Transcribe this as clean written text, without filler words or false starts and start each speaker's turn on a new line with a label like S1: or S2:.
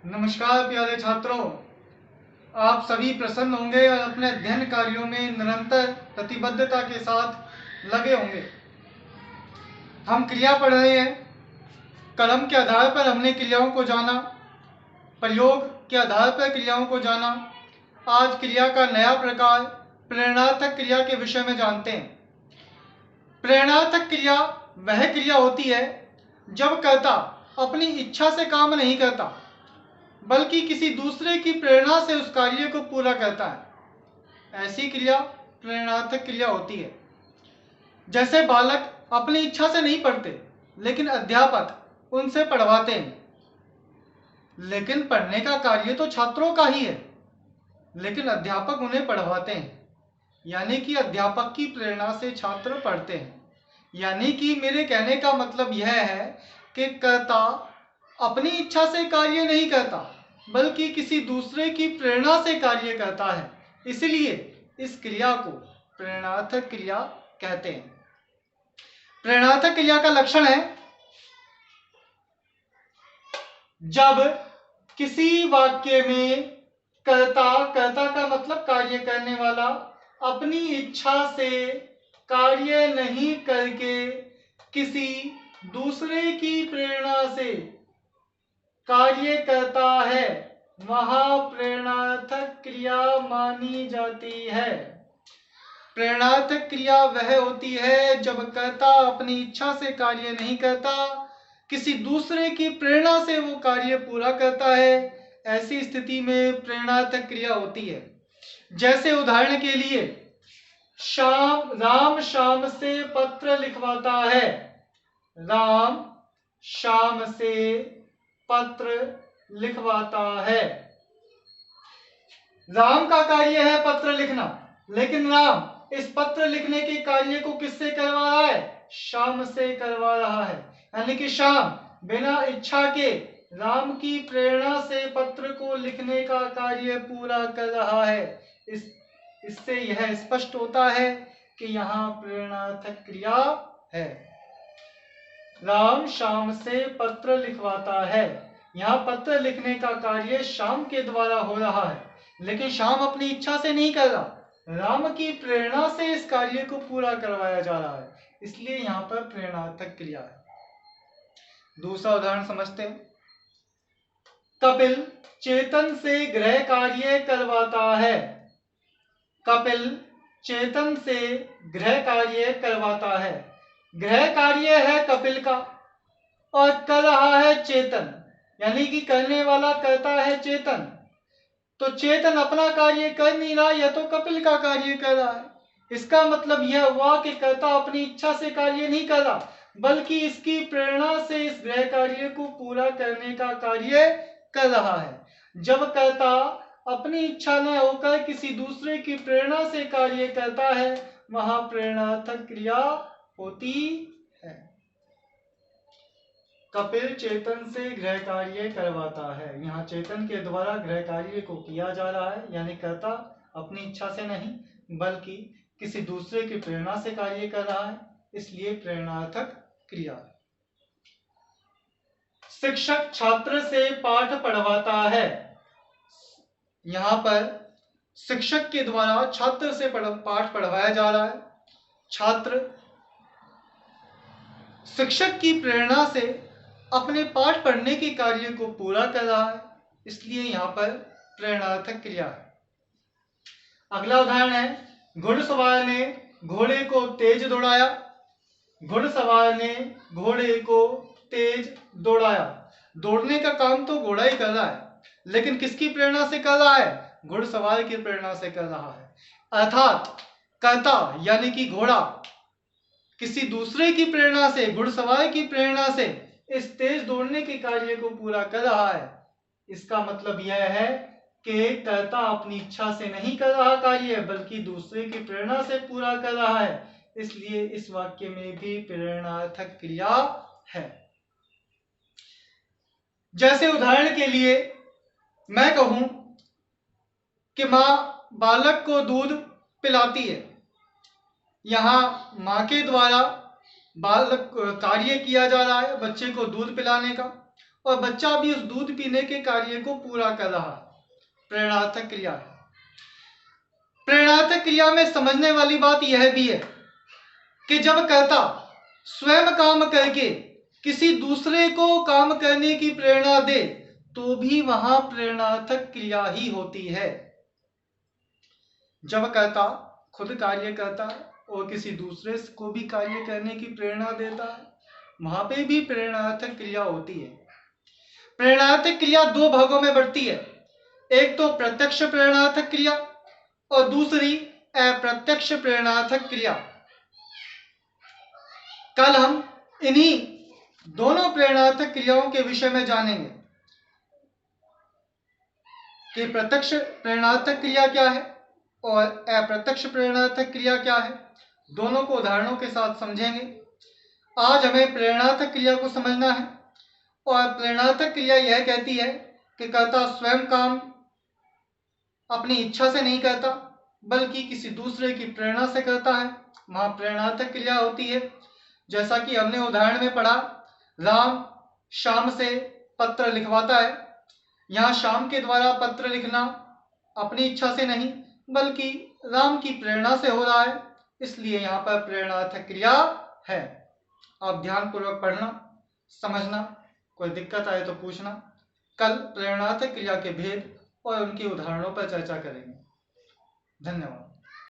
S1: नमस्कार प्यारे छात्रों, आप सभी प्रसन्न होंगे और अपने अध्ययन कार्यों में निरंतर प्रतिबद्धता के साथ लगे होंगे। हम क्रिया पढ़ रहे हैं। कलम के आधार पर हमने क्रियाओं को जाना, प्रयोग के आधार पर क्रियाओं को जाना। आज क्रिया का नया प्रकार प्रेरणार्थक क्रिया के विषय में जानते हैं। प्रेरणार्थक क्रिया वह क्रिया होती है जब कर्ता अपनी इच्छा से काम नहीं करता बल्कि किसी दूसरे की प्रेरणा से उस कार्य को पूरा करता है। ऐसी क्रिया प्रेरणार्थक क्रिया होती है। जैसे बालक अपनी इच्छा से नहीं पढ़ते लेकिन अध्यापक उनसे पढ़वाते हैं। लेकिन पढ़ने का कार्य तो छात्रों का ही है, लेकिन अध्यापक उन्हें पढ़वाते हैं। यानी कि अध्यापक की प्रेरणा से छात्र पढ़ते हैं। यानी कि मेरे कहने का मतलब यह है कि कर्ता अपनी इच्छा से कार्य नहीं करता बल्कि किसी दूसरे की प्रेरणा से कार्य करता है। इसलिए इस क्रिया को प्रेरणार्थक क्रिया कहते हैं। प्रेरणार्थक क्रिया का लक्षण है जब किसी वाक्य में कर्ता का मतलब कार्य करने वाला अपनी इच्छा से कार्य नहीं करके किसी दूसरे की प्रेरणा से कार्य करता है, वहां प्रेरणार्थक क्रिया मानी जाती है। प्रेरणार्थक क्रिया वह होती है जब कर्ता अपनी इच्छा से कार्य नहीं करता, किसी दूसरे की प्रेरणा से वो कार्य पूरा करता है। ऐसी स्थिति में प्रेरणार्थक क्रिया होती है। जैसे उदाहरण के लिए राम शाम से पत्र लिखवाता है। राम शाम से पत्र लिखवाता है। राम का कार्य है पत्र लिखना, लेकिन राम इस पत्र लिखने के कार्य को किससे करवा रहा है? शाम से करवा रहा है। यानी कि शाम बिना इच्छा के राम की प्रेरणा से पत्र को लिखने का कार्य पूरा कर रहा है। इससे यह स्पष्ट होता है कि यहाँ प्रेरणार्थक क्रिया है। राम शाम से पत्र लिखवाता है। यहाँ पत्र लिखने का कार्य शाम के द्वारा हो रहा है, लेकिन शाम अपनी इच्छा से नहीं कर रहा, राम की प्रेरणा से इस कार्य को पूरा करवाया जा रहा है। इसलिए यहाँ पर प्रेरणार्थक क्रिया है। दूसरा उदाहरण समझते हैं। कपिल चेतन से गृह कार्य करवाता है। कपिल चेतन से गृह कार्य करवाता है। गृह कार्य है कपिल का और कर रहा है चेतन, यानी कि करने वाला करता है चेतन। तो चेतन अपना कार्य कर नहीं रहा, यह तो कपिल का कार्य कर रहा है। इसका मतलब यह हुआ कि कर्ता अपनी इच्छा से कार्य नहीं कर रहा बल्कि इसकी प्रेरणा से इस गृह कार्य को पूरा करने का कार्य कर रहा है। जब कर्ता अपनी इच्छा न होकर किसी दूसरे की प्रेरणा से कार्य करता है, वहां प्रेरणार्थक क्रिया होती है। कपिल चेतन से गृह कार्य करवाता है। यहाँ चेतन के द्वारा गृह कार्य को किया जा रहा है, यानी कर्ता अपनी इच्छा से नहीं बल्कि किसी दूसरे की प्रेरणा से कार्य कर रहा है, इसलिए प्रेरणार्थक क्रिया। शिक्षक छात्र से पाठ पढ़वाता है। यहाँ पर शिक्षक के द्वारा छात्र से पाठ पढ़वाया जा रहा है। छात्र शिक्षक की प्रेरणा से अपने पाठ पढ़ने के कार्य को पूरा कर रहा है, इसलिए यहाँ पर प्रेरणार्थक क्रिया है। अगला उदाहरण है, घुड़सवार ने घोड़े को तेज दौड़ाया। घुड़सवार ने घोड़े को तेज दौड़ाया। दौड़ने का काम तो घोड़ा ही कर रहा है, लेकिन किसकी प्रेरणा से कर रहा है? घुड़सवार की प्रेरणा से कर रहा है। अर्थात कर्ता यानी कि घोड़ा किसी दूसरे की प्रेरणा से, घुड़सवार की प्रेरणा से इस तेज दौड़ने के कार्य को पूरा कर रहा है। इसका मतलब यह है कि कर्ता अपनी इच्छा से नहीं कर रहा कार्य बल्कि दूसरे की प्रेरणा से पूरा कर रहा है, इसलिए इस वाक्य में भी प्रेरणार्थक क्रिया है। जैसे उदाहरण के लिए मैं कहूं कि मां बालक को दूध पिलाती है। यहां मां के द्वारा बालक कार्य किया जा रहा है बच्चे को दूध पिलाने का, और बच्चा भी उस दूध पीने के कार्य को पूरा कर रहा है। प्रेरणार्थक क्रिया है। प्रेरणार्थक क्रिया में समझने वाली बात यह भी है कि जब कर्ता स्वयं काम करके किसी दूसरे को काम करने की प्रेरणा दे तो भी वहां प्रेरणार्थक क्रिया ही होती है। जब कर्ता खुद कार्य करता है और किसी दूसरे को भी कार्य करने की प्रेरणा देता है, वहां पे भी प्रेरणार्थक क्रिया होती है। प्रेरणार्थक क्रिया दो भागों में बढ़ती है, एक तो प्रत्यक्ष प्रेरणार्थक क्रिया और दूसरी अप्रत्यक्ष प्रेरणार्थक क्रिया। कल हम इन्हीं दोनों प्रेरणार्थक क्रियाओं के विषय में जानेंगे कि प्रत्यक्ष प्रेरणार्थक क्रिया क्या है और अप्रत्यक्ष प्रेरणार्थक क्रिया क्या है। दोनों को उदाहरणों के साथ समझेंगे। आज हमें प्रेरणार्थक क्रिया को समझना है और प्रेरणार्थक क्रिया यह कहती है कि कर्ता स्वयं काम अपनी इच्छा से नहीं करता बल्कि किसी दूसरे की प्रेरणा से करता है, वहां प्रेरणार्थक क्रिया होती है। जैसा कि हमने उदाहरण में पढ़ा, राम श्याम से पत्र लिखवाता है। यहाँ श्याम के द्वारा पत्र लिखना अपनी इच्छा से नहीं बल्कि राम की प्रेरणा से हो रहा है, इसलिए यहाँ पर प्रेरणार्थक क्रिया है। आप ध्यानपूर्वक पढ़ना, समझना, कोई दिक्कत आए तो पूछना। कल प्रेरणार्थक क्रिया के भेद और उनके उदाहरणों पर चर्चा करेंगे। धन्यवाद।